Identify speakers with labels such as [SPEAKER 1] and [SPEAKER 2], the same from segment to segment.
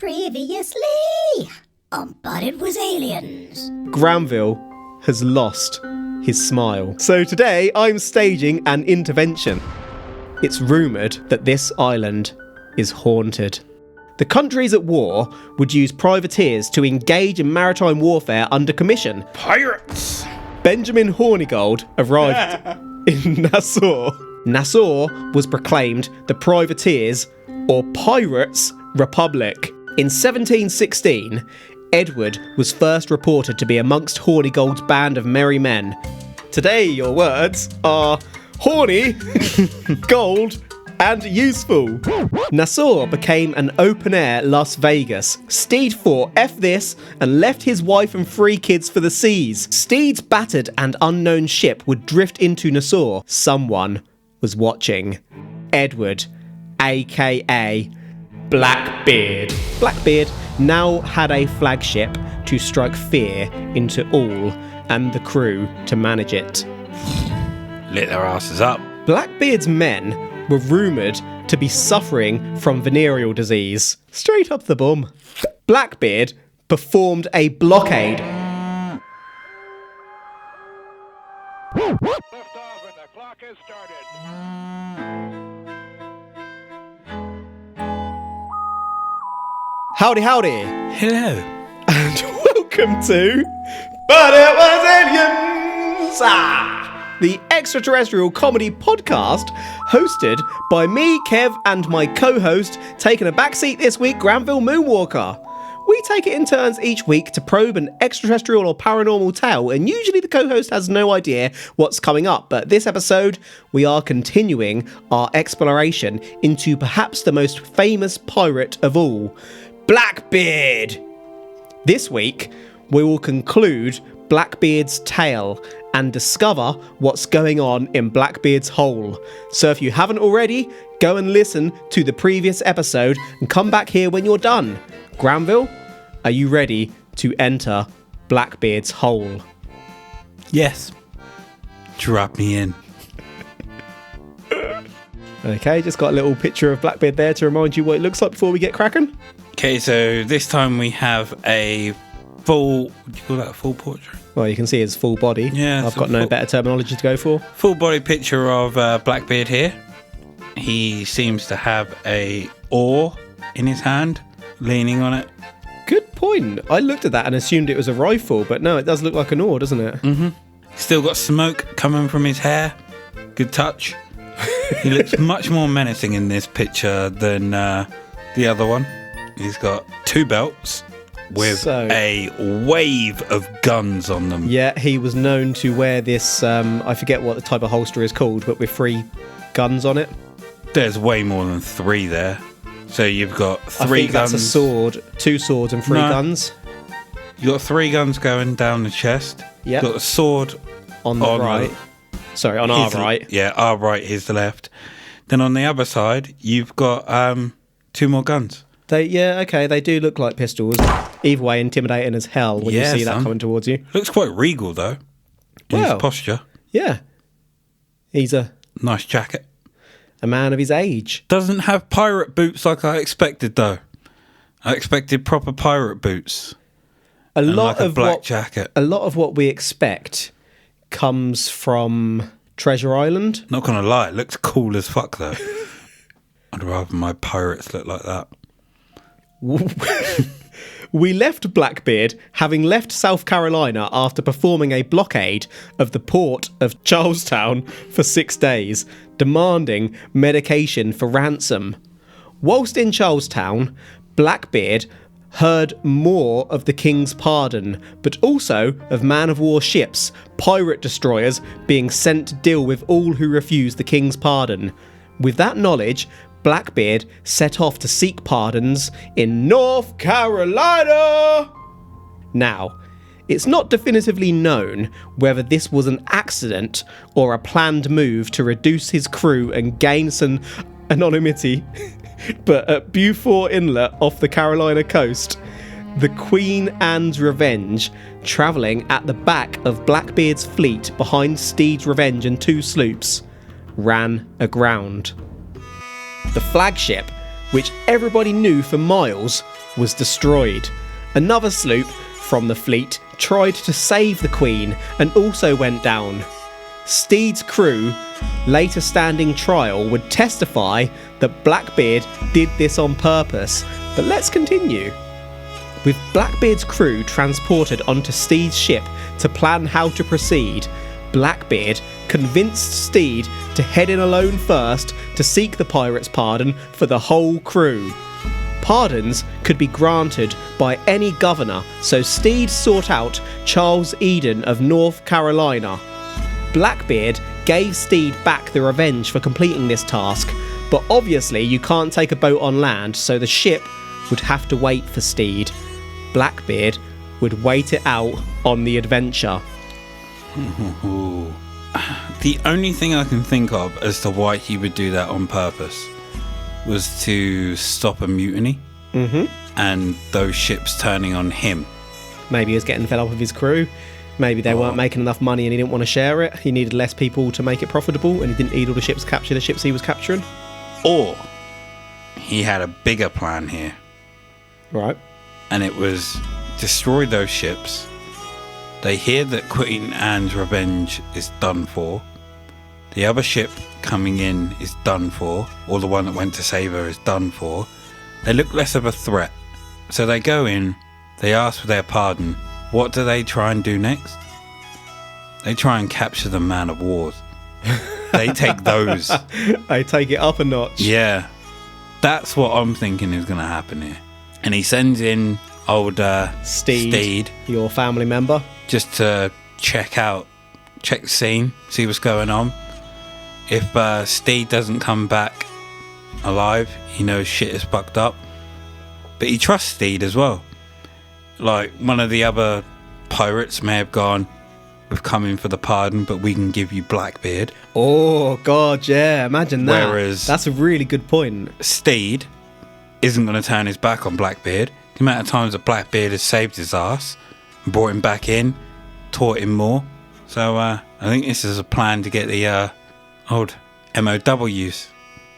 [SPEAKER 1] Previously on But It Was Aliens.
[SPEAKER 2] Granville has lost his smile. So today I'm staging an intervention. It's rumoured that this island is haunted. The countries at war would use privateers to engage in maritime warfare under commission.
[SPEAKER 3] Pirates!
[SPEAKER 2] Benjamin Hornigold arrived in Nassau. Nassau was proclaimed the privateers, or pirates, republic. In 1716, Edward was first reported to be amongst Hornigold's band of merry men. Today your words are horny, gold, and useful. Nassau became an open-air Las Vegas. Steed fought F this and left his wife and 3 kids for the seas. Steed's battered and unknown ship would drift into Nassau. Someone was watching. Edward, aka Blackbeard. Blackbeard now had a flagship to strike fear into all and the crew to manage it.
[SPEAKER 3] Lit their asses up.
[SPEAKER 2] Blackbeard's men were rumoured to be suffering from venereal disease. Straight up the bum. Blackbeard performed a blockade.
[SPEAKER 4] Lift off and the clock has started.
[SPEAKER 2] Howdy, howdy.
[SPEAKER 3] Hello.
[SPEAKER 2] And welcome to But It Was Aliens! The extraterrestrial comedy podcast hosted by me, Kev, and my co-host, taking a backseat this week, Granville Moonwalker. We take it in turns each week to probe an extraterrestrial or paranormal tale, and usually the co-host has no idea what's coming up, but this episode we are continuing our exploration into perhaps the most famous pirate of all, Blackbeard. This week we will conclude Blackbeard's tale and discover what's going on in Blackbeard's hole. So if you haven't already, go and listen to the previous episode and come back here when you're done. Granville, are you ready to enter Blackbeard's hole?
[SPEAKER 3] Yes. Drop me in.
[SPEAKER 2] Okay, just got a little picture of Blackbeard there to remind you what it looks like before we get cracking.
[SPEAKER 3] Okay, so this time we have a full... Would you call that a full portrait?
[SPEAKER 2] Well, you can see his full body.
[SPEAKER 3] Yeah,
[SPEAKER 2] I've got no better terminology to go for.
[SPEAKER 3] Full body picture of Blackbeard here. He seems to have a oar in his hand, leaning on it.
[SPEAKER 2] Good point. I looked at that and assumed it was a rifle, but no, it does look like an oar, doesn't it?
[SPEAKER 3] Mm-hmm. Still got smoke coming from his hair. Good touch. He looks much more menacing in this picture than the other one. He's got 2 belts with a wave of guns on them.
[SPEAKER 2] Yeah, he was known to wear this, I forget what the type of holster is called, but with 3 guns on it.
[SPEAKER 3] There's way more than 3 there. So you've got 3
[SPEAKER 2] I think
[SPEAKER 3] guns.
[SPEAKER 2] That's a sword, 2 swords and 3 guns.
[SPEAKER 3] You got 3 guns going down the chest.
[SPEAKER 2] Yeah.
[SPEAKER 3] Got a sword
[SPEAKER 2] on the right. Sorry, on our right.
[SPEAKER 3] Yeah, our right, his the left. Then on the other side, you've got 2 more guns.
[SPEAKER 2] They do look like pistols. Either way, intimidating as hell when you see that coming towards you.
[SPEAKER 3] Looks quite regal though. His posture.
[SPEAKER 2] Yeah. He's a
[SPEAKER 3] nice jacket.
[SPEAKER 2] A man of his age.
[SPEAKER 3] Doesn't have pirate boots like I expected though. I expected proper pirate boots.
[SPEAKER 2] A lot of what we expect comes from Treasure Island.
[SPEAKER 3] Not gonna lie, it looks cool as fuck though. I'd rather my pirates look like that.
[SPEAKER 2] We left Blackbeard having left South Carolina after performing a blockade of the port of Charlestown for 6 days, demanding medication for ransom. Whilst in Charlestown, Blackbeard heard more of the King's pardon, but also of man-of-war ships, pirate destroyers being sent to deal with all who refuse the King's pardon. With that knowledge, Blackbeard set off to seek pardons in North Carolina. Now, it's not definitively known whether this was an accident or a planned move to reduce his crew and gain some anonymity, but at Beaufort Inlet off the Carolina coast, the Queen Anne's Revenge, travelling at the back of Blackbeard's fleet behind Steed's Revenge and 2 sloops, ran aground. The flagship, which everybody knew for miles, was destroyed. Another sloop from the fleet tried to save the Queen and also went down. Steed's crew, later standing trial, would testify that Blackbeard did this on purpose. But let's continue. With Blackbeard's crew transported onto Steed's ship to plan how to proceed, Blackbeard convinced Steed to head in alone first to seek the pirates' pardon for the whole crew. Pardons could be granted by any governor, so Steed sought out Charles Eden of North Carolina. Blackbeard gave Steed back the revenge for completing this task, but obviously you can't take a boat on land, so the ship would have to wait for Steed. Blackbeard would wait it out on the adventure.
[SPEAKER 3] The only thing I can think of as to why he would do that on purpose was to stop a mutiny and those ships turning on him.
[SPEAKER 2] Maybe he was getting fed up with his crew. Maybe they weren't making enough money and he didn't want to share it. He needed less people to make it profitable and he didn't need all the ships to capture the ships he was capturing.
[SPEAKER 3] Or he had a bigger plan here.
[SPEAKER 2] Right.
[SPEAKER 3] And it was destroy those ships. They hear that Queen Anne's revenge is done for. The other ship coming in is done for, or the one that went to save her is done for. They look less of a threat. So they go in, they ask for their pardon. What do they try and do next? They try and capture the man of wars. They take those.
[SPEAKER 2] They take it up a notch.
[SPEAKER 3] Yeah. That's what I'm thinking is going to happen here. And he sends in old Steed,
[SPEAKER 2] your family member,
[SPEAKER 3] just to check the scene, see what's going on. If Steed doesn't come back alive, he knows shit is fucked up. But he trusts Steed as well. Like, one of the other pirates may have gone, we've come in for the pardon, but we can give you Blackbeard.
[SPEAKER 2] Oh, God, yeah, imagine that.
[SPEAKER 3] Whereas
[SPEAKER 2] that's a really good point.
[SPEAKER 3] Steed isn't going to turn his back on Blackbeard. The amount of times that Blackbeard has saved his ass, brought him back in, taught him more. So I think this is a plan to get the old MOWs.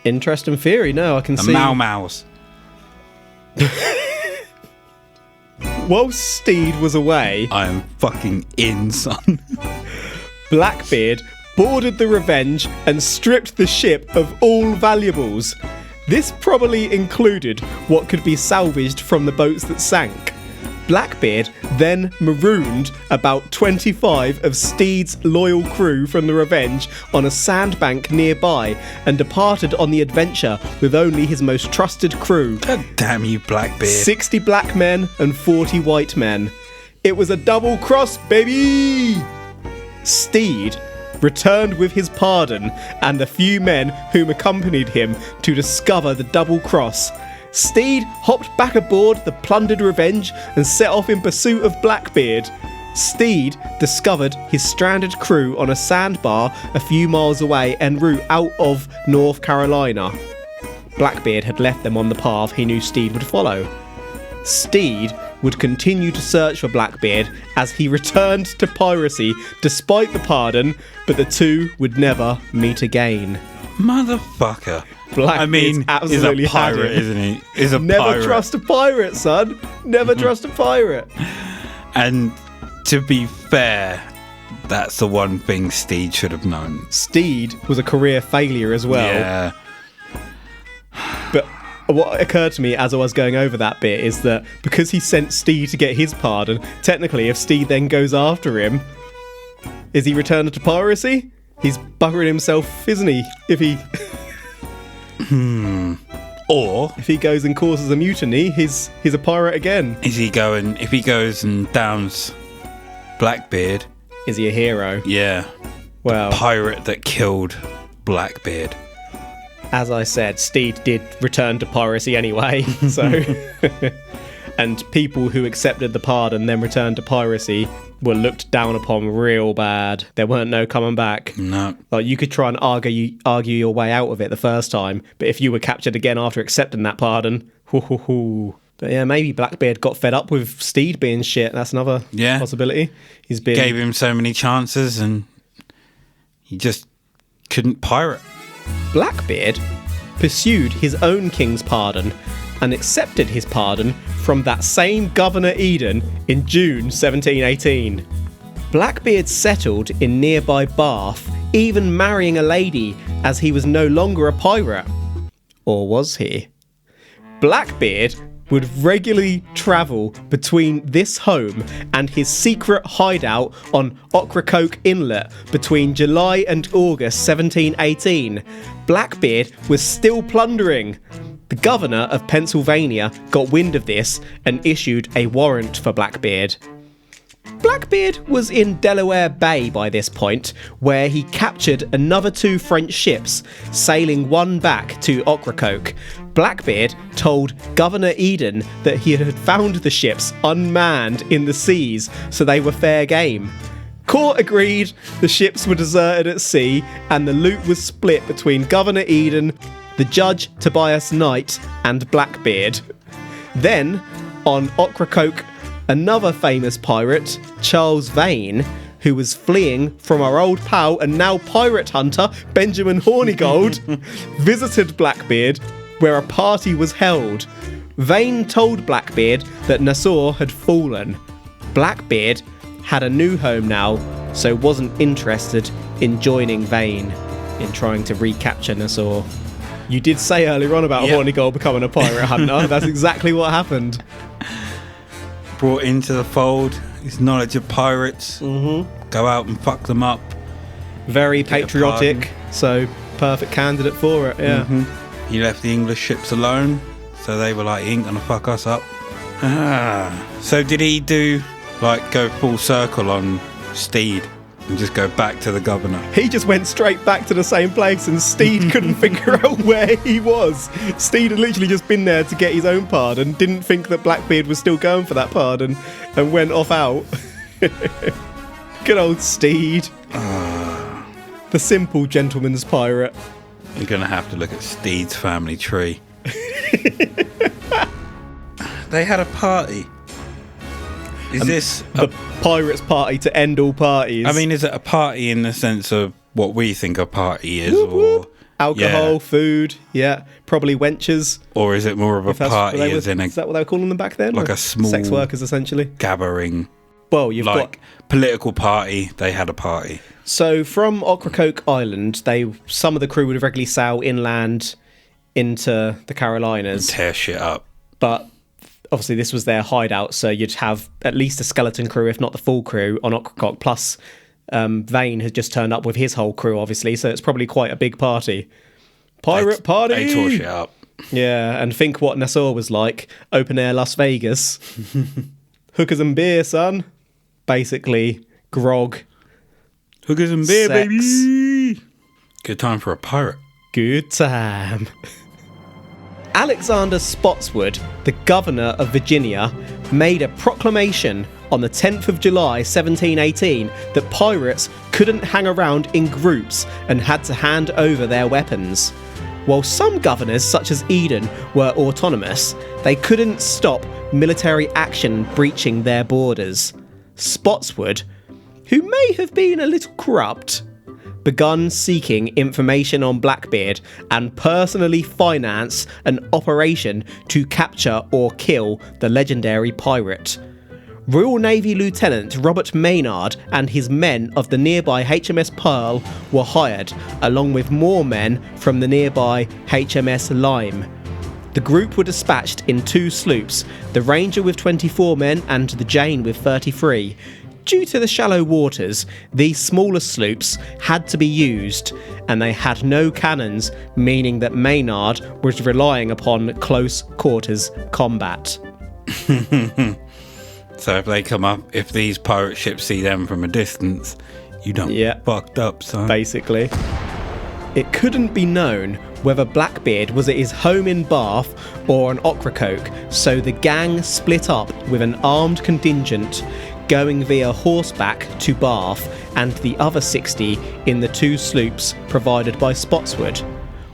[SPEAKER 2] Interesting theory. No, I can
[SPEAKER 3] the
[SPEAKER 2] see.
[SPEAKER 3] Mau Maus.
[SPEAKER 2] While Steed was away,
[SPEAKER 3] I am fucking in, son.
[SPEAKER 2] Blackbeard boarded the Revenge and stripped the ship of all valuables. This probably included what could be salvaged from the boats that sank. Blackbeard then marooned about 25 of Steed's loyal crew from the Revenge on a sandbank nearby and departed on the adventure with only his most trusted crew.
[SPEAKER 3] God damn you, Blackbeard.
[SPEAKER 2] 60 black men and 40 white men. It was a double cross, baby! Steed returned with his pardon and the few men whom accompanied him to discover the double cross. Steed hopped back aboard the plundered Revenge and set off in pursuit of Blackbeard. Steed discovered his stranded crew on a sandbar a few miles away en route out of North Carolina. Blackbeard had left them on the path he knew Steed would follow. Steed would continue to search for Blackbeard as he returned to piracy despite the pardon, but the two would never meet again.
[SPEAKER 3] Motherfucker.
[SPEAKER 2] Blackbeard's absolutely
[SPEAKER 3] he's a pirate, isn't he? He's a
[SPEAKER 2] Never
[SPEAKER 3] pirate.
[SPEAKER 2] trust a pirate, son. Never trust a pirate.
[SPEAKER 3] And to be fair, that's the one thing Steed should have known.
[SPEAKER 2] Steed was a career failure as well.
[SPEAKER 3] Yeah.
[SPEAKER 2] But what occurred to me as I was going over that bit is that because he sent Steed to get his pardon, technically if Steed then goes after him, is he returned to piracy? He's buggering himself, isn't he? If he
[SPEAKER 3] Or
[SPEAKER 2] if he goes and causes a mutiny, he's a pirate again.
[SPEAKER 3] is he going, if he goes and downs Blackbeard,
[SPEAKER 2] Is he a hero?
[SPEAKER 3] yeah,
[SPEAKER 2] Well,
[SPEAKER 3] pirate that killed Blackbeard.
[SPEAKER 2] as I said, Steed did return to piracy anyway, so... And people who accepted the pardon then returned to piracy were looked down upon real bad. There weren't no coming back.
[SPEAKER 3] No.
[SPEAKER 2] Like, you could try and argue your way out of it the first time, but if you were captured again after accepting that pardon, hoo. But yeah, maybe Blackbeard got fed up with Steed being shit. That's another possibility. He's been...
[SPEAKER 3] Gave him so many chances and he just couldn't pirate.
[SPEAKER 2] Blackbeard pursued his own king's pardon and accepted his pardon from that same Governor Eden in June 1718. Blackbeard settled in nearby Bath, even marrying a lady as he was no longer a pirate. Or was he? Blackbeard would regularly travel between this home and his secret hideout on Ocracoke Inlet between July and August 1718. Blackbeard was still plundering. The governor of Pennsylvania got wind of this and issued a warrant for Blackbeard. Blackbeard was in Delaware Bay by this point, where he captured another 2 French ships, sailing one back to Ocracoke. Blackbeard told Governor Eden that he had found the ships unmanned in the seas, so they were fair game. Court agreed, the ships were deserted at sea, and the loot was split between Governor Eden, the judge Tobias Knight, and Blackbeard. Then, on Ocracoke, another famous pirate, Charles Vane, who was fleeing from our old pal and now pirate hunter, Benjamin Hornigold, visited Blackbeard, where a party was held. Vane told Blackbeard that Nassau had fallen. Blackbeard had a new home now, so wasn't interested in joining Vane in trying to recapture Nassau. You did say earlier on about Hornigold becoming a pirate hunter. That's exactly what happened.
[SPEAKER 3] Brought into the fold, his knowledge of pirates, go out and fuck them up.
[SPEAKER 2] Very patriotic, so perfect candidate for it, yeah.
[SPEAKER 3] He left the English ships alone, so they were like, he ain't gonna fuck us up. So did he go full circle on Steed and just go back to the governor?
[SPEAKER 2] He just went straight back to the same place and Steed couldn't figure out where he was. Steed had literally just been there to get his own pardon, didn't think that Blackbeard was still going for that pardon, and went off out. Good old Steed. The simple gentleman's pirate.
[SPEAKER 3] You're going to have to look at Steed's family tree. They had a party. Is this
[SPEAKER 2] the pirates' party to end all parties?
[SPEAKER 3] I mean, is it a party in the sense of what we think a party is?
[SPEAKER 2] Whoop, whoop.
[SPEAKER 3] Or
[SPEAKER 2] alcohol, food, probably wenches.
[SPEAKER 3] Or is it more of a party as in
[SPEAKER 2] is that what they were calling them back then?
[SPEAKER 3] Like a small
[SPEAKER 2] sex workers, essentially?
[SPEAKER 3] Gathering.
[SPEAKER 2] Well, you've got
[SPEAKER 3] political party, they had a party.
[SPEAKER 2] So from Ocracoke Island, some of the crew would regularly sail inland into the Carolinas.
[SPEAKER 3] And tear shit up.
[SPEAKER 2] But obviously this was their hideout, so you'd have at least a skeleton crew, if not the full crew, on Ocracoke. Plus, Vane had just turned up with his whole crew, obviously, so it's probably quite a big party. Pirate party!
[SPEAKER 3] They tore shit up.
[SPEAKER 2] Yeah, and think what Nassau was like. Open air Las Vegas. Hookers and beer, son. Basically, grog.
[SPEAKER 3] Hookers and beer,
[SPEAKER 2] sex.
[SPEAKER 3] baby! Good time for a pirate.
[SPEAKER 2] Good time. Alexander Spotswood, the governor of Virginia, made a proclamation on the 10th of July 1718 that pirates couldn't hang around in groups and had to hand over their weapons. While some governors, such as Eden, were autonomous, they couldn't stop military action breaching their borders. Spotswood, who may have been a little corrupt, begun seeking information on Blackbeard and personally financed an operation to capture or kill the legendary pirate. Royal Navy Lieutenant Robert Maynard and his men of the nearby HMS Pearl were hired, along with more men from the nearby HMS Lyme. The group were dispatched in 2 sloops, the Ranger with 24 men and the Jane with 33. Due to the shallow waters, these smaller sloops had to be used, and they had no cannons, meaning that Maynard was relying upon close quarters combat.
[SPEAKER 3] So if they come up, if these pirate ships see them from a distance, you don't fucked up, son.
[SPEAKER 2] Basically. It couldn't be known whether Blackbeard was at his home in Bath or on Ocracoke, so the gang split up with an armed contingent going via horseback to Bath and the other 60 in the 2 sloops provided by Spotswood.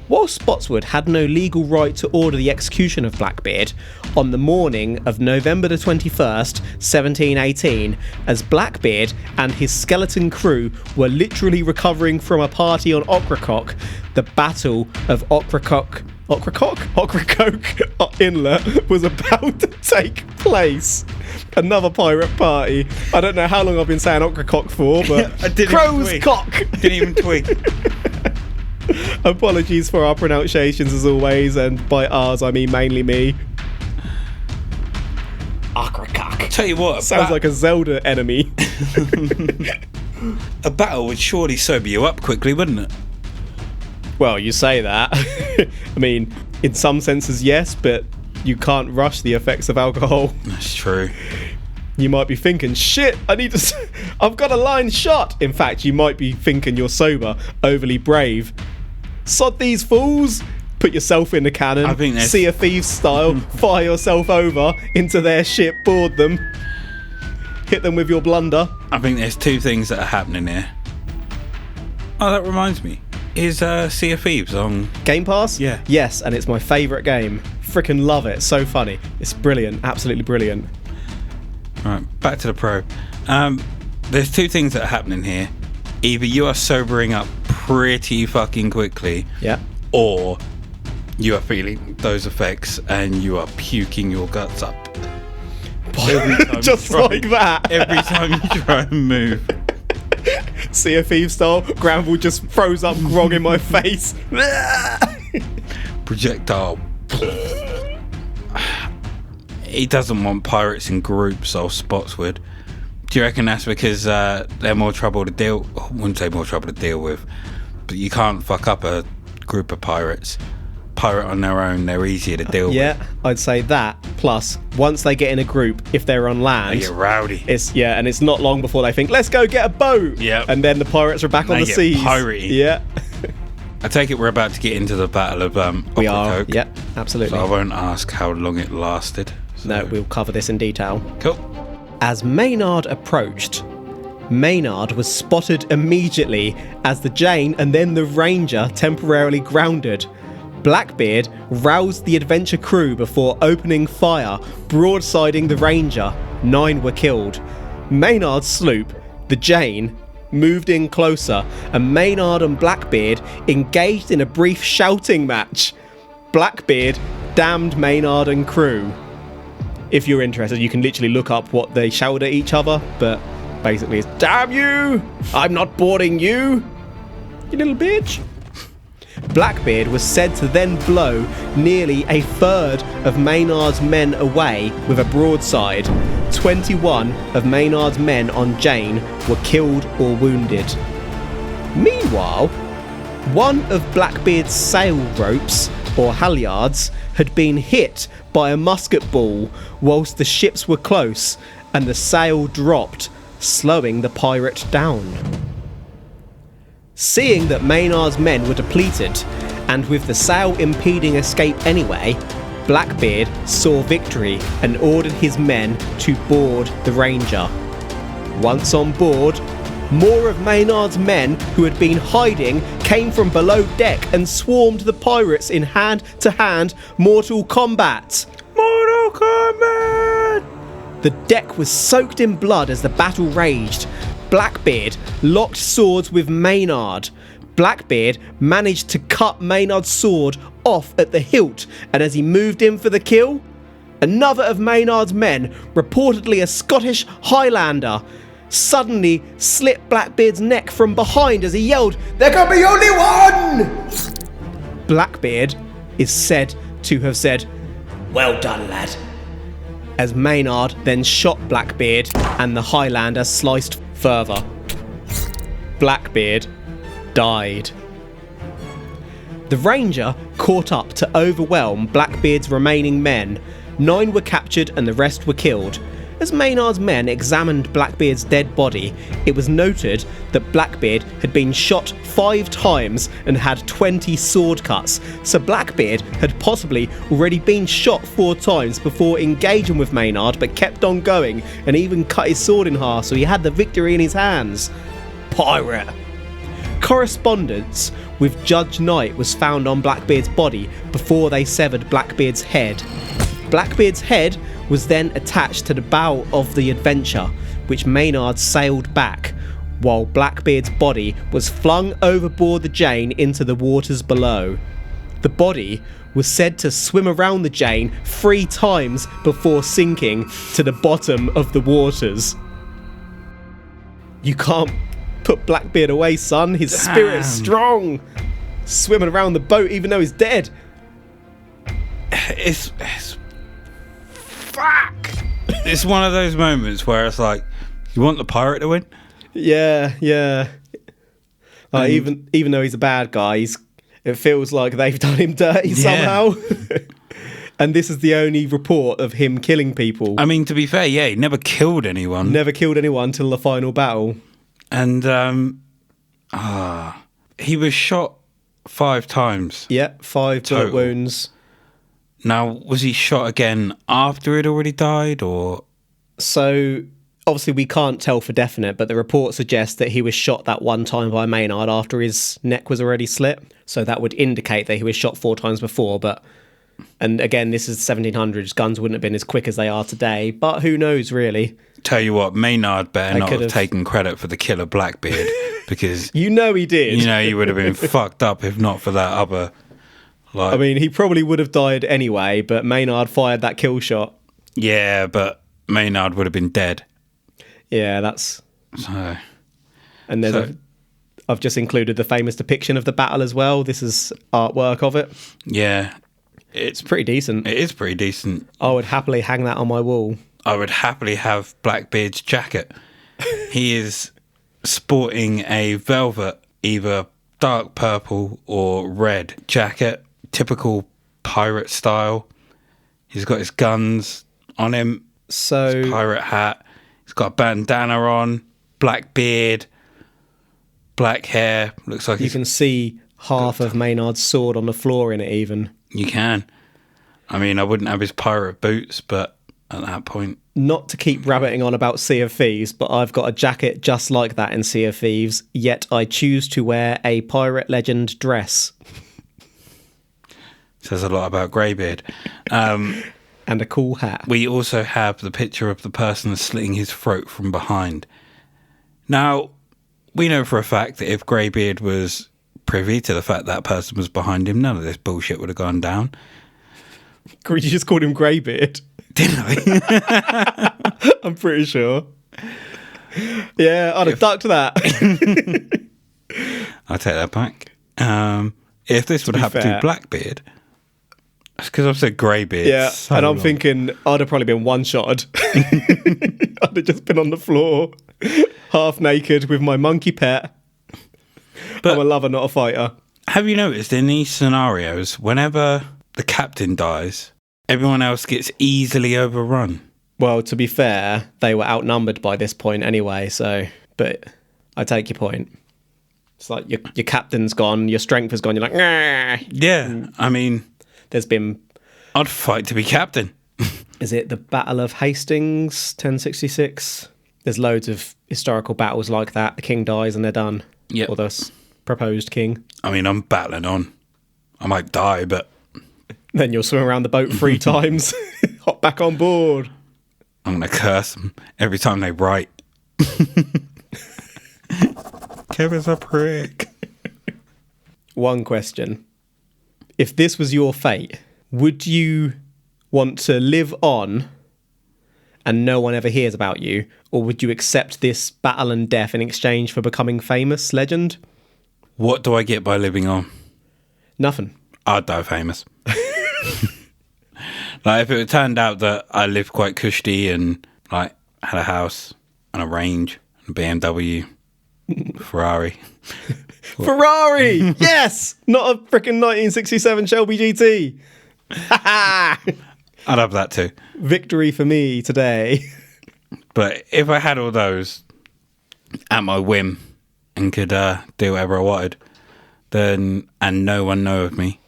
[SPEAKER 2] While Spotswood had no legal right to order the execution of Blackbeard, on the morning of November the 21st, 1718, as Blackbeard and his skeleton crew were literally recovering from a party on Ocracoke, the Battle of Ocracoke Ocracoke Inlet was about to take place. Another pirate party. I don't know how long I've been saying Ocracoke for, but
[SPEAKER 3] I didn't
[SPEAKER 2] Crow's
[SPEAKER 3] even twig.
[SPEAKER 2] Cock.
[SPEAKER 3] Didn't even twig.
[SPEAKER 2] Apologies for our pronunciations as always, and by ours I mean mainly me. Ocracoke.
[SPEAKER 3] Tell you what,
[SPEAKER 2] Sounds like a Zelda enemy.
[SPEAKER 3] a battle would surely sober you up quickly, wouldn't it?
[SPEAKER 2] Well, you say that. I mean, in some senses, yes, but you can't rush the effects of alcohol.
[SPEAKER 3] That's true.
[SPEAKER 2] You might be thinking, shit, I've got a line shot. In fact, you might be thinking you're sober, overly brave. Sod these fools. Put yourself in the cannon,
[SPEAKER 3] I think
[SPEAKER 2] Sea of Thieves style, fire yourself over into their ship, board them, hit them with your blunder.
[SPEAKER 3] I think there's two things that are happening here. Oh, that reminds me. Is Sea of Thieves on
[SPEAKER 2] Game Pass?
[SPEAKER 3] Yeah.
[SPEAKER 2] Yes, and it's my favourite game. Freaking love it. So funny. It's brilliant. Absolutely brilliant.
[SPEAKER 3] Alright, back to the pro. There's two things that are happening here. Either you are sobering up pretty fucking quickly,
[SPEAKER 2] Yeah.
[SPEAKER 3] or you are feeling those effects and you are puking your guts up. Every time
[SPEAKER 2] Just
[SPEAKER 3] you try-
[SPEAKER 2] like that.
[SPEAKER 3] Every time you try and move.
[SPEAKER 2] Sea of Thieves style. Granville just throws up grog in my face.
[SPEAKER 3] Projectile. He doesn't want pirates in groups, or Spots would. Do you reckon that's because they're more trouble to deal? I wouldn't say more trouble to deal with, but you can't fuck up a group of pirates. Pirate on their own, they're easier to deal with.
[SPEAKER 2] Yeah, I'd say that. Plus, once they get in a group, if they're on
[SPEAKER 3] They
[SPEAKER 2] land,
[SPEAKER 3] get rowdy.
[SPEAKER 2] and it's not long before they think, let's go get a boat.
[SPEAKER 3] Yep.
[SPEAKER 2] And then the pirates are back on
[SPEAKER 3] They
[SPEAKER 2] the
[SPEAKER 3] get
[SPEAKER 2] seas.
[SPEAKER 3] piratey.
[SPEAKER 2] Yeah.
[SPEAKER 3] I take it we're about to get into the Battle of
[SPEAKER 2] We are.
[SPEAKER 3] Ocracoke.
[SPEAKER 2] Yeah, absolutely.
[SPEAKER 3] So I won't ask how long it lasted.
[SPEAKER 2] No, we'll cover this in detail.
[SPEAKER 3] Cool.
[SPEAKER 2] As Maynard approached, Maynard was spotted immediately as the Jane and then the Ranger temporarily grounded. Blackbeard roused the adventure crew before opening fire, broadsiding the Ranger. 9 were killed. Maynard's sloop, the Jane, moved in closer, and Maynard and Blackbeard engaged in a brief shouting match. Blackbeard damned Maynard and crew. If you're interested, you can literally look up what they shouted at each other, but basically it's, damn you! I'm not boarding you! You little bitch! Blackbeard was said to then blow nearly a third of Maynard's men away with a broadside. 21 of Maynard's men on Jane were killed or wounded. Meanwhile, one of Blackbeard's sail ropes, or halyards, had been hit by a musket ball whilst the ships were close, and the sail dropped, slowing the pirate down. Seeing that Maynard's men were depleted, and with the sail impeding escape anyway, Blackbeard saw victory and ordered his men to board the Ranger. Once on board, more of Maynard's men who had been hiding came from below deck and swarmed the pirates in hand-to-hand mortal combat. Mortal Kombat! The deck was soaked in blood as the battle raged. Blackbeard locked swords with Maynard. Blackbeard managed to cut Maynard's sword off at the hilt, and as he moved in for the kill, another of Maynard's men, reportedly a Scottish Highlander, suddenly slit Blackbeard's neck from behind as he yelled, "There can be only one!" Blackbeard is said to have said, "Well done, lad," as Maynard then shot Blackbeard and the Highlander sliced further. Blackbeard died. The Ranger caught up to overwhelm Blackbeard's remaining men. 9 were captured and the rest were killed. As Maynard's men examined Blackbeard's dead body, it was noted that Blackbeard had been shot 5 times and had 20 sword cuts, so Blackbeard had possibly already been shot 4 times before engaging with Maynard, but kept on going and even cut his sword in half, so he had the victory in his hands. Pirate! Correspondence with Judge Knight was found on Blackbeard's body before they severed Blackbeard's head. Blackbeard's head was then attached to the bow of the Adventure, which Maynard sailed back, while Blackbeard's body was flung overboard the Jane into the waters below. The body was said to swim around the Jane 3 times before sinking to the bottom of the waters. You can't put Blackbeard away, son. His spirit is strong. Swimming around the boat even though he's dead.
[SPEAKER 3] It's fuck. It's one of those moments where it's like, you want the pirate to win?
[SPEAKER 2] Yeah. Even though he's a bad guy, it feels like they've done him dirty somehow. And this is the only report of him killing people.
[SPEAKER 3] I mean, to be fair, he never killed anyone.
[SPEAKER 2] Never killed anyone till the final battle.
[SPEAKER 3] And he was shot 5 times.
[SPEAKER 2] Yeah, 5 bullet wounds.
[SPEAKER 3] Now, was he shot again after he'd already died, or...?
[SPEAKER 2] So, obviously we can't tell for definite, but the report suggests that he was shot that one time by Maynard after his neck was already slit. So that would indicate that he was shot 4 times before, but... And again, this is 1700s. Guns wouldn't have been as quick as they are today, but who knows, really?
[SPEAKER 3] Tell you what, Maynard better not have taken credit for the kill of Blackbeard, because...
[SPEAKER 2] You know he did.
[SPEAKER 3] You know he would have been fucked up if not for that other...
[SPEAKER 2] I mean, he probably would have died anyway, but Maynard fired that kill shot.
[SPEAKER 3] Yeah, but Maynard would have been dead.
[SPEAKER 2] Yeah, that's...
[SPEAKER 3] So...
[SPEAKER 2] And there's I've just included the famous depiction of the battle as well. This is artwork of it.
[SPEAKER 3] Yeah.
[SPEAKER 2] It's pretty decent.
[SPEAKER 3] It is pretty decent.
[SPEAKER 2] I would happily hang that on my wall.
[SPEAKER 3] I would happily have Blackbeard's jacket. He is sporting a velvet, either dark purple or red jacket. Typical pirate style. He's got his guns on him.
[SPEAKER 2] So
[SPEAKER 3] his pirate hat. He's got a bandana on. Black beard. Black hair. Looks like
[SPEAKER 2] you can see half of Maynard's sword on the floor in it even.
[SPEAKER 3] You can. I mean, I wouldn't have his pirate boots, but at that point...
[SPEAKER 2] Not to keep rabbiting on about Sea of Thieves, but I've got a jacket just like that in Sea of Thieves, yet I choose to wear a pirate legend dress.
[SPEAKER 3] Says a lot about Greybeard.
[SPEAKER 2] And a cool hat.
[SPEAKER 3] We also have the picture of the person slitting his throat from behind. Now, we know for a fact that if Greybeard was privy to the fact that person was behind him, none of this bullshit would have gone down.
[SPEAKER 2] You just called him Greybeard.
[SPEAKER 3] Didn't I?
[SPEAKER 2] I'm pretty sure. Yeah, I'd have ducked that.
[SPEAKER 3] I'll take that back. If this would have happened to Blackbeard, it's because I've said Greybeard.
[SPEAKER 2] Yeah, so and I'm thinking I'd have probably been one-shotted. I'd have just been on the floor, half naked with my monkey pet. But I'm a lover, not a fighter.
[SPEAKER 3] Have you noticed in these scenarios, whenever the captain dies, everyone else gets easily overrun?
[SPEAKER 2] Well, to be fair, they were outnumbered by this point anyway, so... But I take your point. It's like your captain's gone, your strength has gone, you're like... Nah.
[SPEAKER 3] Yeah, I mean...
[SPEAKER 2] There's been...
[SPEAKER 3] I'd fight to be captain.
[SPEAKER 2] Is it the Battle of Hastings, 1066? There's loads of historical battles like that. The king dies and they're done.
[SPEAKER 3] Yeah.
[SPEAKER 2] Or the proposed king.
[SPEAKER 3] I mean, I'm battling on. I might die, but...
[SPEAKER 2] Then you'll swim around the boat 3 times. Hop back on board.
[SPEAKER 3] I'm going to curse them every time they write. Kevin's a prick.
[SPEAKER 2] One question. If this was your fate, would you want to live on and no one ever hears about you? Or would you accept this battle and death in exchange for becoming famous, legend?
[SPEAKER 3] What do I get by living on?
[SPEAKER 2] Nothing.
[SPEAKER 3] I'd die famous. Like, if it turned out that I lived quite cushy and like had a house and a range and a BMW, Ferrari.
[SPEAKER 2] Ferrari! Yes! Not a freaking 1967 Shelby GT.
[SPEAKER 3] I'd have that too.
[SPEAKER 2] Victory for me today.
[SPEAKER 3] But if I had all those at my whim and could do whatever I wanted, then and no one know of me,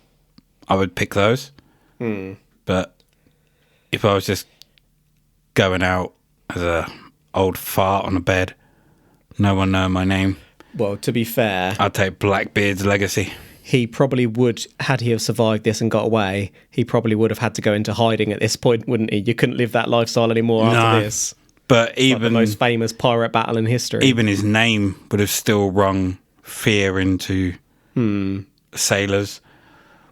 [SPEAKER 3] I would pick those. But if I was just going out as a old fart on a bed, no one know my name.
[SPEAKER 2] Well, to be fair,
[SPEAKER 3] I'd take Blackbeard's legacy.
[SPEAKER 2] He probably would, had he have survived this and got away, he probably would have had to go into hiding at this point, wouldn't he? You couldn't live that lifestyle anymore after this.
[SPEAKER 3] But
[SPEAKER 2] it's
[SPEAKER 3] even
[SPEAKER 2] like the most famous pirate battle in history.
[SPEAKER 3] Even his name would have still rung fear into sailors.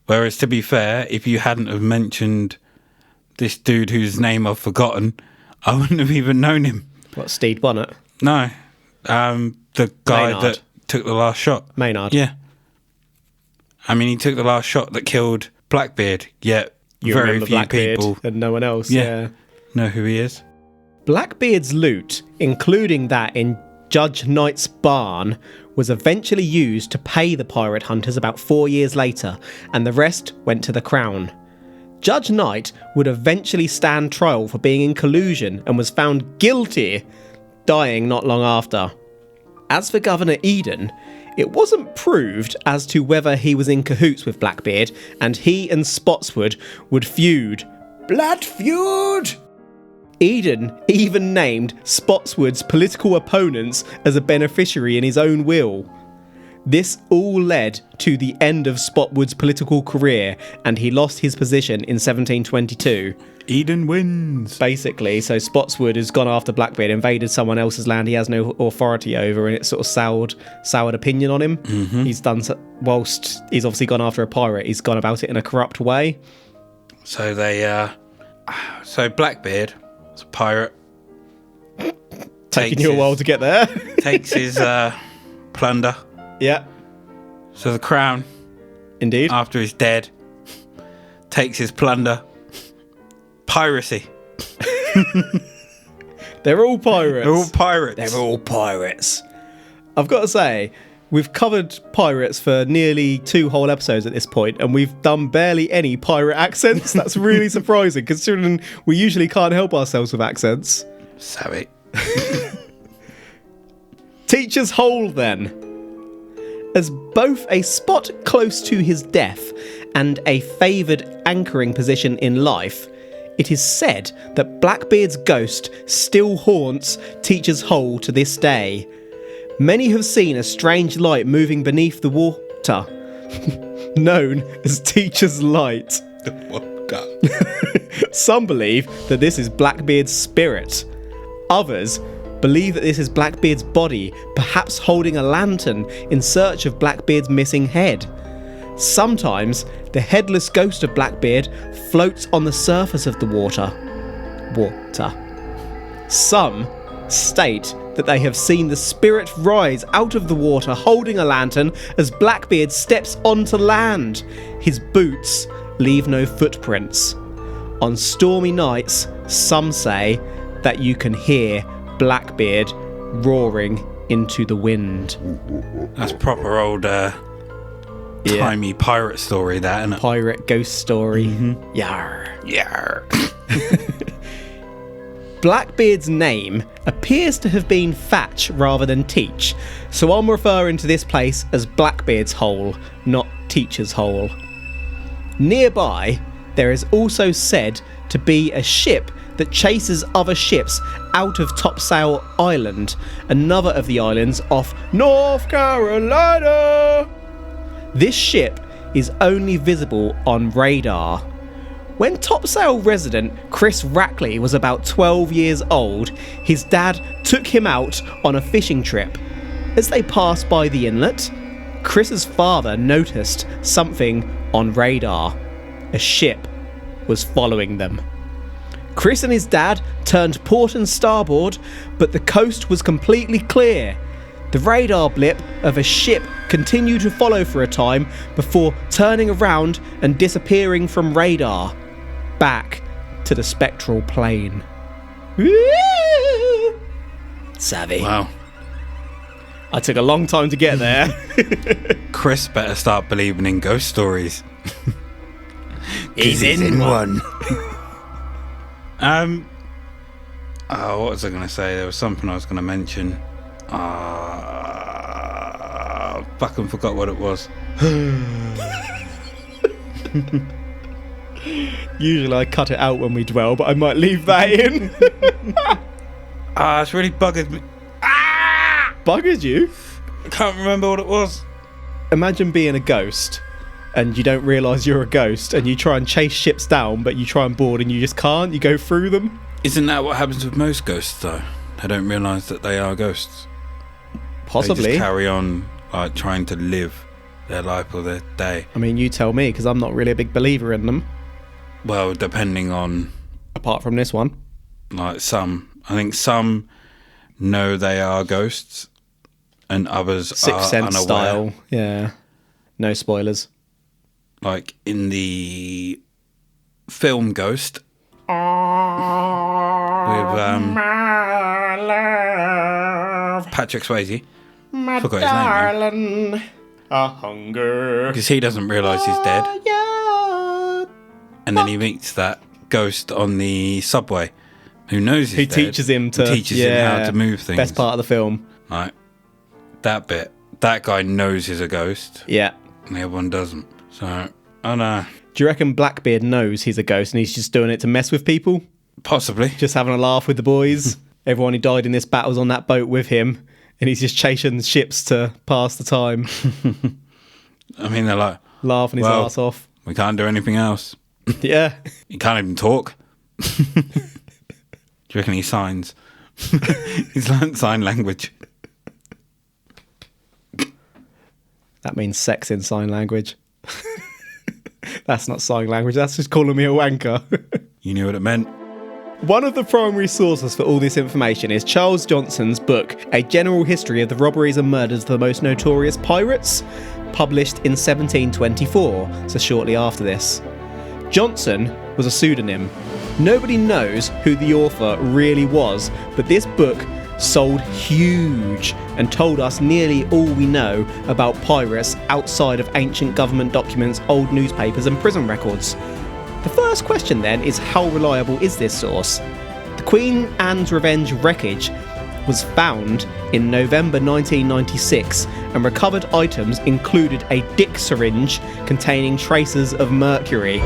[SPEAKER 3] Whereas, to be fair, if you hadn't have mentioned this dude whose name I've forgotten, I wouldn't have even known him.
[SPEAKER 2] What, Stede Bonnet?
[SPEAKER 3] No. The guy
[SPEAKER 2] Maynard.
[SPEAKER 3] that took the last shot.
[SPEAKER 2] Maynard.
[SPEAKER 3] Yeah. I mean, he took the last shot that killed Blackbeard, yet
[SPEAKER 2] You
[SPEAKER 3] very
[SPEAKER 2] remember
[SPEAKER 3] few
[SPEAKER 2] Blackbeard
[SPEAKER 3] people
[SPEAKER 2] and no one else.
[SPEAKER 3] Yeah. know who he is.
[SPEAKER 2] Blackbeard's loot, including that in Judge Knight's barn, was eventually used to pay the pirate hunters about 4 years later, and the rest went to the crown. Judge Knight would eventually stand trial for being in collusion and was found guilty, dying not long after. As for Governor Eden, it wasn't proved as to whether he was in cahoots with Blackbeard, and he and Spotswood would feud. Blood feud! Eden even named Spotswood's political opponents as a beneficiary in his own will. This all led to the end of Spotswood's political career, and he lost his position in 1722.
[SPEAKER 3] Eden wins.
[SPEAKER 2] Basically, so Spotswood has gone after Blackbeard, invaded someone else's land he has no authority over, and it's sort of soured opinion on him. Mm-hmm. He's done, whilst he's obviously gone after a pirate, he's gone about it in a corrupt way.
[SPEAKER 3] So so Blackbeard, is a pirate,
[SPEAKER 2] Taking you a while to get there.
[SPEAKER 3] takes his plunder.
[SPEAKER 2] Yeah,
[SPEAKER 3] So the crown,
[SPEAKER 2] indeed.
[SPEAKER 3] after he's dead, takes his plunder. Piracy.
[SPEAKER 2] They're all pirates.
[SPEAKER 3] They're all pirates.
[SPEAKER 2] They're all pirates. I've got to say, we've covered pirates for nearly 2 whole episodes at this point, and we've done barely any pirate accents. That's really surprising, considering we usually can't help ourselves with accents.
[SPEAKER 3] Sorry.
[SPEAKER 2] Teacher's Hole, then. As both a spot close to his death and a favoured anchoring position in life, it is said that Blackbeard's ghost still haunts Teacher's Hole to this day. Many have seen a strange light moving beneath the water, known as Teacher's Light. Some believe that this is Blackbeard's spirit. Others believe that this is Blackbeard's body, perhaps holding a lantern in search of Blackbeard's missing head. Sometimes the headless ghost of Blackbeard floats on the surface of the water. Some state that they have seen the spirit rise out of the water holding a lantern as Blackbeard steps onto land. His boots leave no footprints. On stormy nights, some say that you can hear Blackbeard roaring into the wind.
[SPEAKER 3] That's proper old timey pirate story, that, isn't it?
[SPEAKER 2] Pirate ghost story. Mm-hmm. Yarr.
[SPEAKER 3] Yeah.
[SPEAKER 2] Blackbeard's name appears to have been Thatch rather than Teach, so I'm referring to this place as Blackbeard's Hole, not Teacher's Hole. Nearby, there is also said to be a ship that chases other ships out of Topsail Island, another of the islands off North Carolina. This ship is only visible on radar. When Topsail resident Chris Rackley was about 12 years old, his dad took him out on a fishing trip. As they passed by the inlet, Chris's father noticed something on radar. A ship was following them. Chris and his dad turned port and starboard, but the coast was completely clear. The radar blip of a ship continued to follow for a time before turning around and disappearing from radar, back to the spectral plane. Savvy.
[SPEAKER 3] Wow.
[SPEAKER 2] I took a long time to get there.
[SPEAKER 3] Chris better start believing in ghost stories.
[SPEAKER 2] He's in one.
[SPEAKER 3] What was I going to say? There was something I was going to mention. Fucking forgot what it was.
[SPEAKER 2] Usually I cut it out when we dwell, but I might leave that in.
[SPEAKER 3] It's really buggered me.
[SPEAKER 2] Buggered you?
[SPEAKER 3] I can't remember what it was.
[SPEAKER 2] Imagine being a ghost and you don't realise you're a ghost and you try and chase ships down, but you try and board and you just can't. You go through them.
[SPEAKER 3] Isn't that what happens with most ghosts, though? They don't realise that they are ghosts.
[SPEAKER 2] Possibly.
[SPEAKER 3] They just carry on, like, trying to live their life or their day.
[SPEAKER 2] I mean, you tell me, because I'm not really a big believer in them,
[SPEAKER 3] Well, depending on,
[SPEAKER 2] apart from this one.
[SPEAKER 3] like, I think some know they are ghosts, and others
[SPEAKER 2] Sixth
[SPEAKER 3] are
[SPEAKER 2] Sense
[SPEAKER 3] unaware.
[SPEAKER 2] style. Yeah. No spoilers.
[SPEAKER 3] Like in the film Ghost with Patrick Swayze. Forgot his name now.
[SPEAKER 2] A hunger.
[SPEAKER 3] Because he doesn't realise he's dead. And then he meets that ghost on the subway who knows he's
[SPEAKER 2] He
[SPEAKER 3] dead.
[SPEAKER 2] teaches him to...
[SPEAKER 3] He teaches him how to move things.
[SPEAKER 2] Best part of the film.
[SPEAKER 3] Like, that bit. That guy knows he's a ghost,
[SPEAKER 2] Yeah.
[SPEAKER 3] and the other one doesn't. So, I don't know.
[SPEAKER 2] Do you reckon Blackbeard knows he's a ghost and he's just doing it to mess with people?
[SPEAKER 3] Possibly.
[SPEAKER 2] Just having a laugh with the boys? Everyone who died in this battle's on that boat with him, and he's just chasing ships to pass the time,
[SPEAKER 3] I mean, they're like,
[SPEAKER 2] laughing his
[SPEAKER 3] Well-
[SPEAKER 2] ass off.
[SPEAKER 3] we can't do anything else.
[SPEAKER 2] Yeah.
[SPEAKER 3] He can't even talk. Do you reckon he signs? He's learned sign language.
[SPEAKER 2] That means sex in sign language. That's not sign language, that's just calling me a wanker.
[SPEAKER 3] You knew what it meant.
[SPEAKER 2] One of the primary sources for all this information is Charles Johnson's book, A General History of the Robberies and Murders of the Most Notorious Pirates, published in 1724, so shortly after this. Johnson was a pseudonym. Nobody knows who the author really was, but this book sold huge and told us nearly all we know about pirates outside of ancient government documents, old newspapers and prison records. The first question then is, how reliable is this source? The Queen Anne's Revenge wreckage was found in November 1996, and recovered items included a dick syringe containing traces of mercury.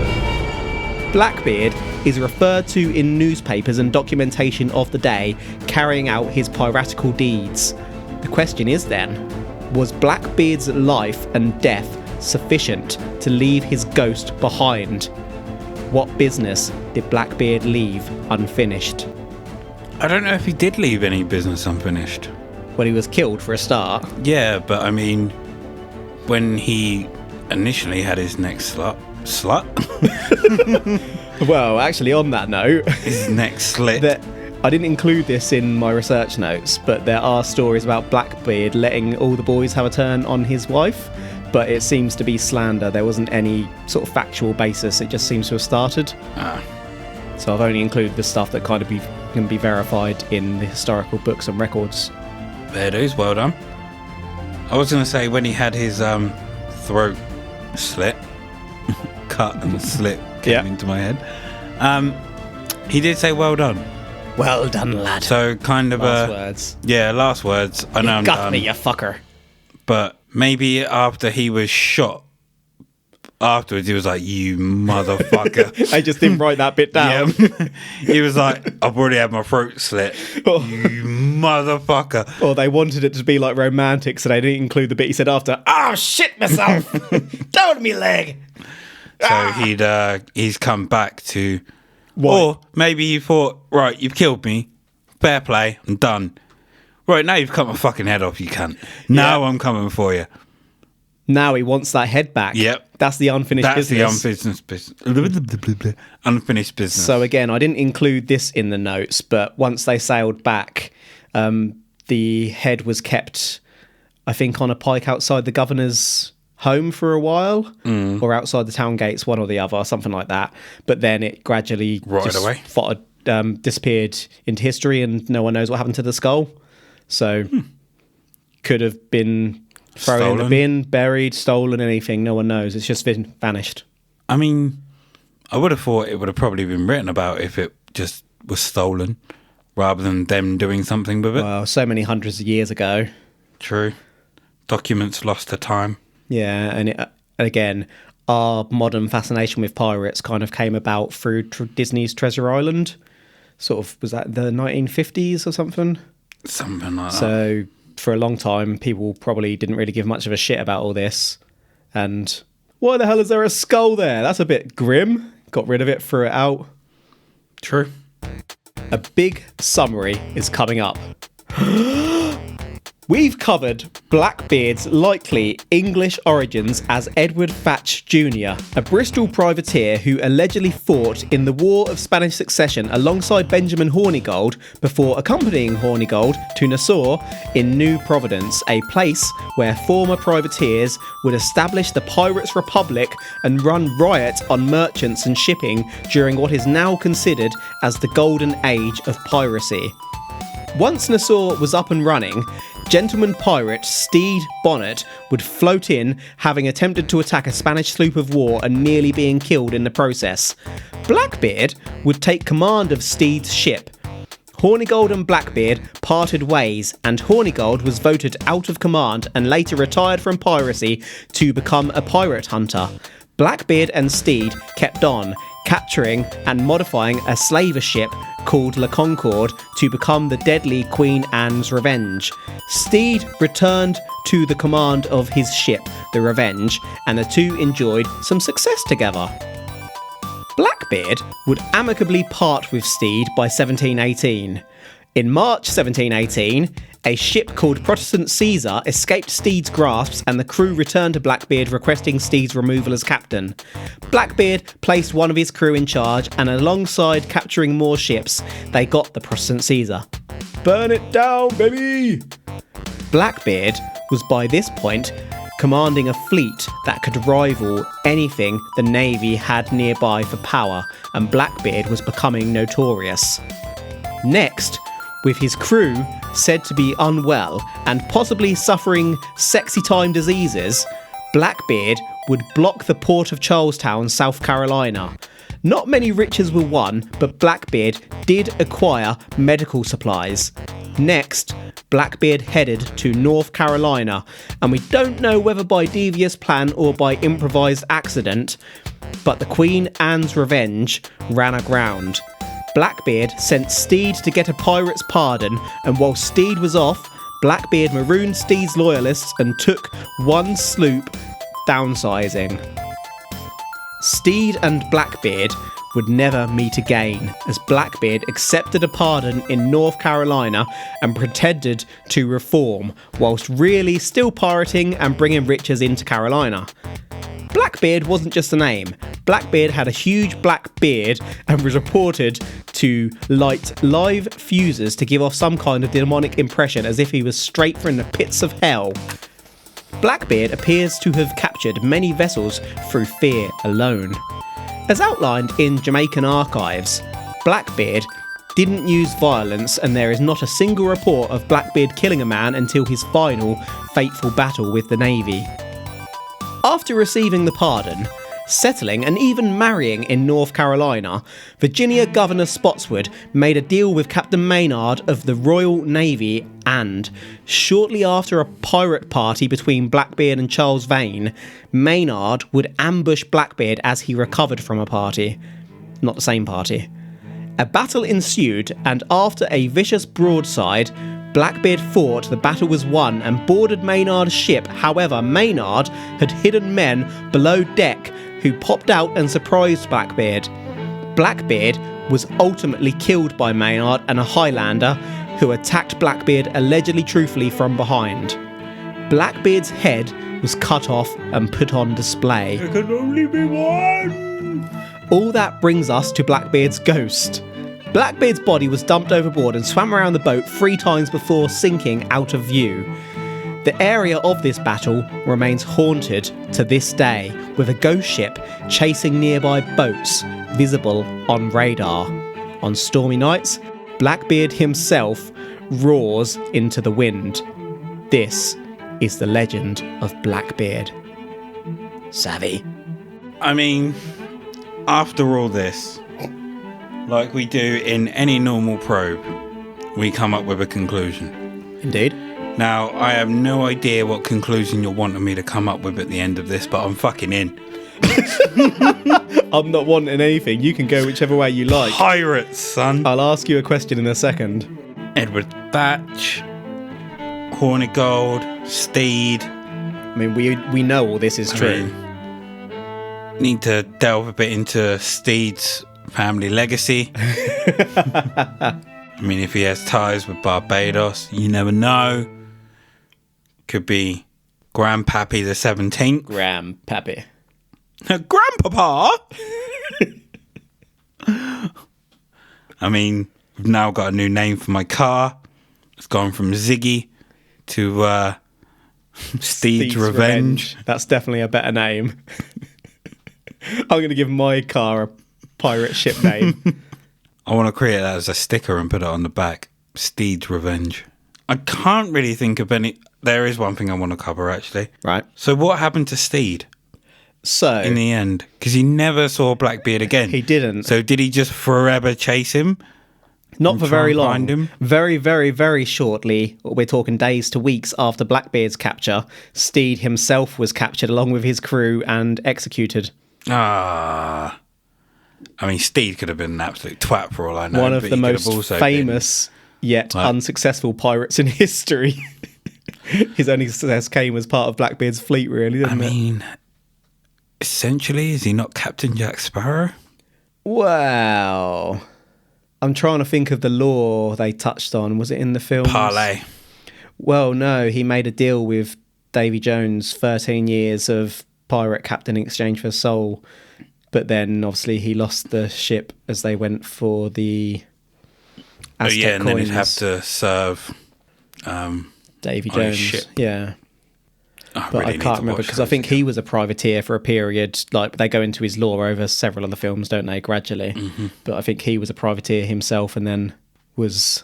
[SPEAKER 2] Blackbeard is referred to in newspapers and documentation of the day carrying out his piratical deeds. The question is then, was Blackbeard's life and death sufficient to leave his ghost behind? What business did Blackbeard leave unfinished?
[SPEAKER 3] I don't know if he did leave any business unfinished.
[SPEAKER 2] Well, he was killed for a start.
[SPEAKER 3] Yeah, but I mean, when he initially had his next slut?
[SPEAKER 2] Well, actually, on that note,
[SPEAKER 3] His next slit.
[SPEAKER 2] that I didn't include this in my research notes, but there are stories about Blackbeard letting all the boys have a turn on his wife, but it seems to be slander. There wasn't any sort of factual basis. It just seems to have started. So I've only included the stuff that kind of can be verified in the historical books and records.
[SPEAKER 3] There it is, well done. I was going to say, when he had his throat slit, cut and slit came into my head, he did say well done.
[SPEAKER 2] Well done, lad.
[SPEAKER 3] So kind of
[SPEAKER 2] Last words.
[SPEAKER 3] Yeah, last words. I know I'm
[SPEAKER 2] Got
[SPEAKER 3] done.
[SPEAKER 2] me, you fucker.
[SPEAKER 3] But maybe after he was shot, afterwards he was like, you motherfucker.
[SPEAKER 2] I just didn't write that bit down.
[SPEAKER 3] Yeah. He was like, I've already had my throat slit.
[SPEAKER 2] Oh.
[SPEAKER 3] You motherfucker.
[SPEAKER 2] Or they wanted it to be like romantic, so they didn't include the bit he said after. Oh, shit myself! Down me leg!
[SPEAKER 3] So he's come back to...
[SPEAKER 2] What?
[SPEAKER 3] Or maybe he thought, right, you've killed me. Fair play. I'm done. Right, now you've cut my fucking head off, you cunt. Now I'm coming for you.
[SPEAKER 2] Now he wants that head back.
[SPEAKER 3] Yep.
[SPEAKER 2] That's the unfinished
[SPEAKER 3] That's
[SPEAKER 2] business.
[SPEAKER 3] the unfinished business.
[SPEAKER 2] So again, I didn't include this in the notes, but once they sailed back, the head was kept, I think, on a pike outside the governor's home for a while, or outside the town gates, one or the other, something like that. But then it gradually
[SPEAKER 3] Rotted away.
[SPEAKER 2] disappeared into history, and no one knows what happened to the skull. So could have been thrown in the
[SPEAKER 3] Stolen.
[SPEAKER 2] bin, buried, stolen, anything. No one knows. It's just been vanished.
[SPEAKER 3] I mean, I would have thought it would have probably been written about if it just was stolen, rather than them doing something with it.
[SPEAKER 2] Well, so many hundreds of years ago.
[SPEAKER 3] True. Documents lost to time.
[SPEAKER 2] Yeah, and again, our modern fascination with pirates kind of came about through Disney's Treasure Island. Sort of, was that the 1950s or something?
[SPEAKER 3] Something like that.
[SPEAKER 2] So for a long time, people probably didn't really give much of a shit about all this. And why the hell is there a skull there? That's a bit grim. Got rid of it, threw it out.
[SPEAKER 3] True.
[SPEAKER 2] A big summary is coming up. We've covered Blackbeard's likely English origins as Edward Thatch Jr., a Bristol privateer who allegedly fought in the War of Spanish Succession alongside Benjamin Hornigold before accompanying Hornigold to Nassau in New Providence, a place where former privateers would establish the Pirates' Republic and run riot on merchants and shipping during what is now considered as the golden age of piracy. Once Nassau was up and running, gentleman pirate Stede Bonnet would float in, having attempted to attack a Spanish sloop of war and nearly being killed in the process. Blackbeard would take command of Stede's ship. Hornigold and Blackbeard parted ways, and Hornigold was voted out of command and later retired from piracy to become a pirate hunter. Blackbeard and Stede kept on, capturing and modifying a slaver ship called La Concorde to become the deadly Queen Anne's Revenge. Stede returned to the command of his ship, the Revenge, and the two enjoyed some success together. Blackbeard would amicably part with Stede by 1718. In March 1718, a ship called Protestant Caesar escaped Stede's grasp and the crew returned to Blackbeard requesting Stede's removal as captain. Blackbeard placed one of his crew in charge and alongside capturing more ships, they got the Protestant Caesar. Burn it down, baby! Blackbeard was by this point commanding a fleet that could rival anything the Navy had nearby for power, and Blackbeard was becoming notorious. Next, with his crew said to be unwell and possibly suffering sexy time diseases, Blackbeard would block the port of Charlestown, South Carolina. Not many riches were won, but Blackbeard did acquire medical supplies. Next, Blackbeard headed to North Carolina, and we don't know whether by devious plan or by improvised accident, but the Queen Anne's Revenge ran aground. Blackbeard sent Stede to get a pirate's pardon, and while Stede was off, Blackbeard marooned Stede's loyalists and took one sloop, downsizing. Stede and Blackbeard would never meet again, as Blackbeard accepted a pardon in North Carolina and pretended to reform, whilst really still pirating and bringing riches into Carolina. Blackbeard wasn't just a name. Blackbeard had a huge black beard and was reported to light live fuses to give off some kind of demonic impression as if he was straight from the pits of hell. Blackbeard appears to have captured many vessels through fear alone. As outlined in Jamaican archives, Blackbeard didn't use violence and there is not a single report of Blackbeard killing a man until his final, fateful battle with the Navy. After receiving the pardon, settling and even marrying in North Carolina, Virginia Governor Spotswood made a deal with Captain Maynard of the Royal Navy and, shortly after a pirate party between Blackbeard and Charles Vane, Maynard would ambush Blackbeard as he recovered from a party. Not the same party. A battle ensued, and after a vicious broadside, Blackbeard thought the battle was won and boarded Maynard's ship. However, Maynard had hidden men below deck who popped out and surprised Blackbeard. Blackbeard was ultimately killed by Maynard and a Highlander who attacked Blackbeard allegedly truthfully from behind. Blackbeard's head was cut off and put on display. There can only be one! All that brings us to Blackbeard's ghost. Blackbeard's body was dumped overboard and swam around the boat 3 times before sinking out of view. The area of this battle remains haunted to this day, with a ghost ship chasing nearby boats visible on radar. On stormy nights, Blackbeard himself roars into the wind. This is the legend of Blackbeard. Savvy?
[SPEAKER 3] I mean, after all this, like we do in any normal probe, we come up with a conclusion.
[SPEAKER 2] Indeed.
[SPEAKER 3] Now, I have no idea what conclusion you're wanting me to come up with at the end of this, but I'm fucking in.
[SPEAKER 2] I'm not wanting anything. You can go whichever way you like.
[SPEAKER 3] Pirates, son.
[SPEAKER 2] I'll ask you a question in a second.
[SPEAKER 3] Edward Thatch, Hornigold, Stede.
[SPEAKER 2] I mean, we know all this is true.
[SPEAKER 3] Need to delve a bit into Stede's family legacy. I mean, if he has ties with Barbados, you never know. Could be Grandpappy the 17th.
[SPEAKER 2] Grandpappy.
[SPEAKER 3] Grandpapa! I mean, we've now got a new name for my car. It's gone from Ziggy to Steed's Revenge.
[SPEAKER 2] That's definitely a better name. I'm going to give my car a pirate ship name.
[SPEAKER 3] I want to create that as a sticker and put it on the back. Steed's Revenge. I can't really think of any... There is one thing I want to cover, actually.
[SPEAKER 2] Right.
[SPEAKER 3] So what happened to Steed
[SPEAKER 2] So...
[SPEAKER 3] in the end? Because he never saw Blackbeard again.
[SPEAKER 2] He didn't.
[SPEAKER 3] So did he just forever chase him?
[SPEAKER 2] Not for
[SPEAKER 3] try
[SPEAKER 2] very
[SPEAKER 3] and
[SPEAKER 2] long.
[SPEAKER 3] find him?
[SPEAKER 2] Very, very, very shortly, we're talking days to weeks after Blackbeard's capture, Steed himself was captured along with his crew and executed.
[SPEAKER 3] Ah... I mean, Steed could have been an absolute twat for all I know.
[SPEAKER 2] One of
[SPEAKER 3] but
[SPEAKER 2] the
[SPEAKER 3] he could
[SPEAKER 2] most
[SPEAKER 3] have also
[SPEAKER 2] famous yet
[SPEAKER 3] What?
[SPEAKER 2] unsuccessful pirates in history. His only success came as part of Blackbeard's fleet, really,
[SPEAKER 3] been...
[SPEAKER 2] didn't
[SPEAKER 3] I
[SPEAKER 2] it?
[SPEAKER 3] mean, essentially, is he not Captain Jack Sparrow?
[SPEAKER 2] Wow. I'm trying to think of the law they touched on. Was it in the film?
[SPEAKER 3] Parlay.
[SPEAKER 2] Well, no. He made a deal with Davy Jones, 13 years of pirate captain in exchange for a soul. But then, obviously, he lost the ship as they went for the Aztec
[SPEAKER 3] And then
[SPEAKER 2] coins.
[SPEAKER 3] he'd have to serve...
[SPEAKER 2] Davy
[SPEAKER 3] on his
[SPEAKER 2] Jones.
[SPEAKER 3] ship.
[SPEAKER 2] Yeah.
[SPEAKER 3] I
[SPEAKER 2] But
[SPEAKER 3] really
[SPEAKER 2] I
[SPEAKER 3] need
[SPEAKER 2] can't
[SPEAKER 3] to
[SPEAKER 2] remember
[SPEAKER 3] watch
[SPEAKER 2] because I
[SPEAKER 3] those
[SPEAKER 2] think
[SPEAKER 3] again.
[SPEAKER 2] he was a privateer for a period. Like they go into his lore over several of the films, don't they? Gradually, But I think he was a privateer himself, and then was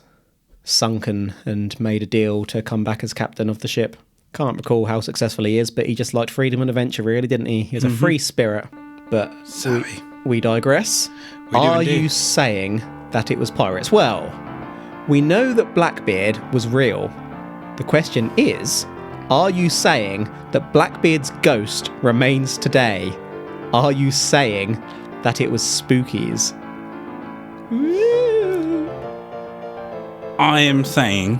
[SPEAKER 2] sunken and made a deal to come back as captain of the ship. Can't recall how successful he is, but he just liked freedom and adventure, really, didn't he? He was a free spirit. But
[SPEAKER 3] Savvy.
[SPEAKER 2] we digress.
[SPEAKER 3] We do
[SPEAKER 2] Are
[SPEAKER 3] indeed.
[SPEAKER 2] you saying that it was pirates? Well, we know that Blackbeard was real. The question is, are you saying that Blackbeard's ghost remains today? Are you saying that it was spookies?
[SPEAKER 3] I am saying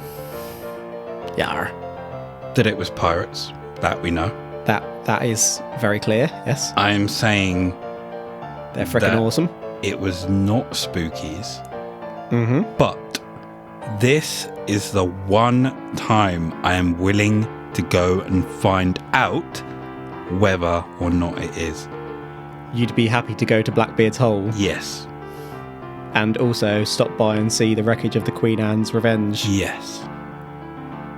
[SPEAKER 2] Yar.
[SPEAKER 3] that it was pirates. That we know.
[SPEAKER 2] That is very clear, yes.
[SPEAKER 3] I am saying
[SPEAKER 2] They're freaking
[SPEAKER 3] That-
[SPEAKER 2] awesome.
[SPEAKER 3] it was not spookies.
[SPEAKER 2] Mm-hmm.
[SPEAKER 3] But this is the one time I am willing to go and find out whether or not it is.
[SPEAKER 2] You'd be happy to go to Blackbeard's Hole
[SPEAKER 3] Yes.
[SPEAKER 2] and also stop by and see the wreckage of the Queen Anne's Revenge.
[SPEAKER 3] Yes.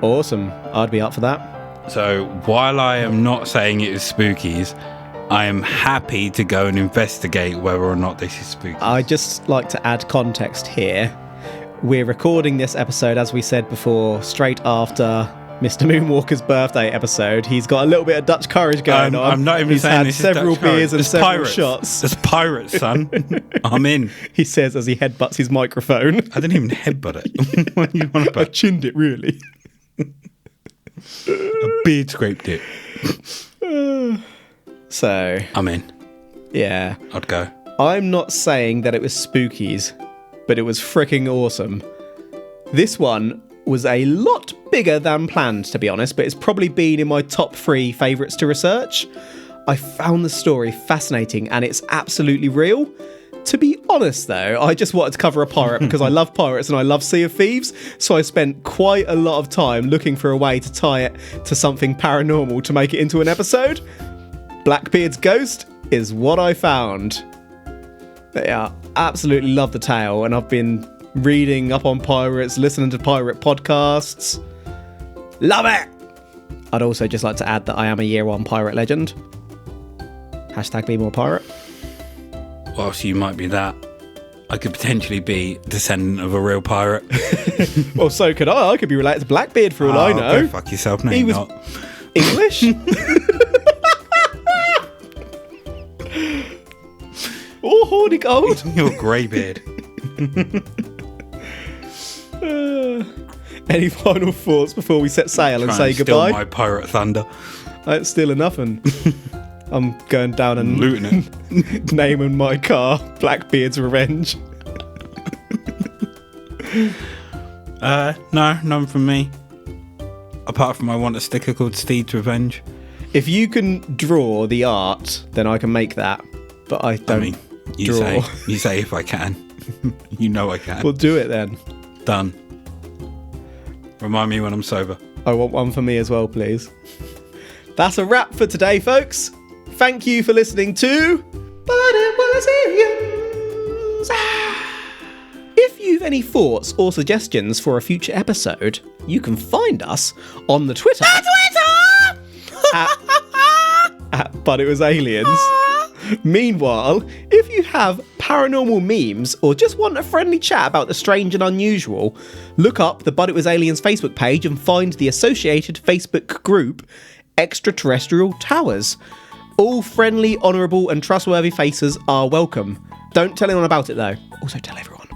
[SPEAKER 2] Awesome. I'd be up for that.
[SPEAKER 3] So while I am not saying it is spookies, I am happy to go and investigate whether or not this is spooky.
[SPEAKER 2] I'd just like to add context here. We're recording this episode, as we said before, straight after Mr. Moonwalker's birthday episode. He's got a little bit of Dutch courage going on.
[SPEAKER 3] I'm not even
[SPEAKER 2] He's
[SPEAKER 3] saying
[SPEAKER 2] had
[SPEAKER 3] this is
[SPEAKER 2] several
[SPEAKER 3] Dutch courage.
[SPEAKER 2] beers and
[SPEAKER 3] It's
[SPEAKER 2] several
[SPEAKER 3] pirates.
[SPEAKER 2] shots.
[SPEAKER 3] It's pirates, son. I'm in.
[SPEAKER 2] He says as he headbutts his microphone.
[SPEAKER 3] I didn't even headbutt it. What are you on
[SPEAKER 2] I
[SPEAKER 3] about?
[SPEAKER 2] chinned it, really.
[SPEAKER 3] A beard scraped it.
[SPEAKER 2] So,
[SPEAKER 3] I'm in.
[SPEAKER 2] yeah.
[SPEAKER 3] I'd go.
[SPEAKER 2] I'm not saying that it was spookies, but it was freaking awesome. This one was a lot bigger than planned, to be honest, but it's probably been in my top 3 favourites to research. I found the story fascinating and it's absolutely real. To be honest, though, I just wanted to cover a pirate because I love pirates and I love Sea of Thieves, so I spent quite a lot of time looking for a way to tie it to something paranormal to make it into an episode. Blackbeard's ghost is what I found. But yeah, absolutely love the tale, and I've been reading up on pirates, listening to pirate podcasts. Love it! I'd also just like to add that I am a year 1 pirate legend. Hashtag be more pirate.
[SPEAKER 3] Whilst you might be that, I could potentially be a descendant of a real pirate.
[SPEAKER 2] Well, so could I. I could be related to Blackbeard for all I know.
[SPEAKER 3] Go fuck yourself. No,
[SPEAKER 2] He
[SPEAKER 3] you're
[SPEAKER 2] was-
[SPEAKER 3] not.
[SPEAKER 2] English? Oh, horny gold.
[SPEAKER 3] You're greybeard.
[SPEAKER 2] Any final thoughts before we set sail and
[SPEAKER 3] Trying
[SPEAKER 2] say
[SPEAKER 3] to steal
[SPEAKER 2] goodbye?
[SPEAKER 3] my pirate thunder.
[SPEAKER 2] I ain't stealing nothing. I'm going down and
[SPEAKER 3] Looting it.
[SPEAKER 2] naming my car Blackbeard's Revenge.
[SPEAKER 3] No, none from me. Apart from I want a sticker called Steed's Revenge.
[SPEAKER 2] If you can draw the art, then I can make that. But I don't
[SPEAKER 3] I mean, you
[SPEAKER 2] draw.
[SPEAKER 3] say if I can. You know I can.
[SPEAKER 2] We'll do it then.
[SPEAKER 3] Done. Remind me when I'm sober.
[SPEAKER 2] I want one for me as well, please. That's a wrap for today, folks. Thank you for listening to But It Was Aliens. If you've any thoughts or suggestions for a future episode, you can find us on the Twitter. At But It Was Aliens. Meanwhile, if you have paranormal memes or just want a friendly chat about the strange and unusual, look up the But It Was Aliens Facebook page and find the associated Facebook group Extraterrestrial Towers. All friendly, honourable and trustworthy faces are welcome. Don't tell anyone about it though. Also tell everyone.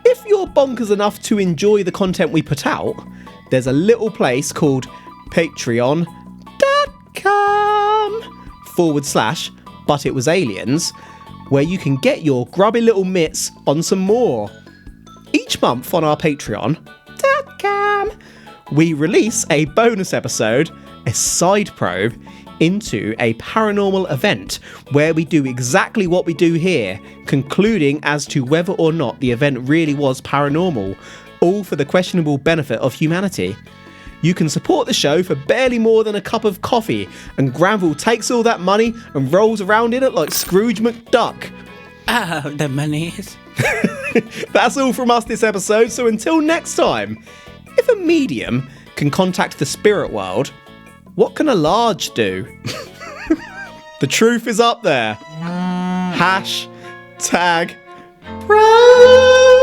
[SPEAKER 2] If you're bonkers enough to enjoy the content we put out, there's a little place called patreon.com/But It Was Aliens, where you can get your grubby little mitts on some more. Each month on our patreon.com, we release a bonus episode, a side probe, into a paranormal event where we do exactly what we do here, concluding as to whether or not the event really was paranormal, all for the questionable benefit of humanity. You can support the show for barely more than a cup of coffee, and Granville takes all that money and rolls around in it like Scrooge McDuck.
[SPEAKER 3] Oh, the monies.
[SPEAKER 2] That's all from us this episode, so until next time, if a medium can contact the spirit world, what can a large do? The truth is up there. #bro.